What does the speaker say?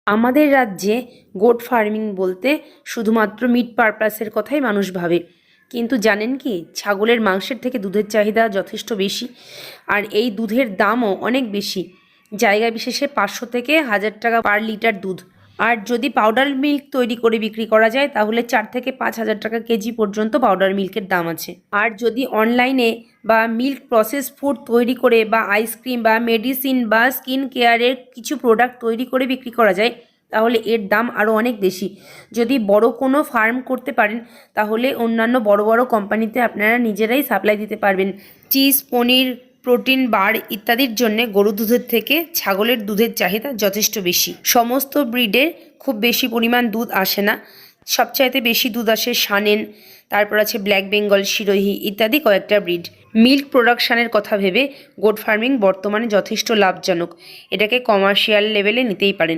আমাদের রাজ্যে goat farming বলতে শুধুমাত্র মিট পারপাসের কথাই মানুষ ভাবে, কিন্তু জানেন কি ছাগলের মাংসের থেকে দুধের চাহিদা যথেষ্ট বেশি। আর এই দুধের দামও অনেক বেশি, জায়গা বিশেষে 500 থেকে 1000 টাকা পার লিটার দুধ। আর যদি পাউডার মিল্ক তৈরি করে বিক্রি করা যায় তাহলে 4 থেকে 5,000 টাকা কেজি পর্যন্ত পাউডার মিল্কের দাম আছে। আর যদি অনলাইনে বা মিল্ক প্রসেস ফুড তৈরি করে বা আইসক্রিম বা মেডিসিন বা স্কিন কেয়ারের কিছু প্রোডাক্ট তৈরি করে বিক্রি করা যায় তাহলে এর দাম আরও অনেক বেশি। যদি বড় কোনো ফার্ম করতে পারেন তাহলে অন্যান্য বড় বড় কোম্পানিতে আপনারা নিজেরাই সাপ্লাই দিতে পারবেন। চিজ, পনির, প্রোটিন বার ইত্যাদির জন্য গরু দুধের থেকে ছাগলের দুধের চাহিদা যথেষ্ট বেশি। সমস্ত ব্রিডের খুব বেশি পরিমাণ দুধ আসে না, সবচাইতে বেশি দুধ আসে সানেন, তারপর আছে ব্ল্যাক বেঙ্গল, সিরোহি ইত্যাদি কয়েকটা ব্রিড। মিল্ক প্রোডাকশানের কথা ভেবে গোট ফার্মিং বর্তমানে যথেষ্ট লাভজনক, এটাকে কমার্শিয়াল লেভেলে নিতেই পারেন।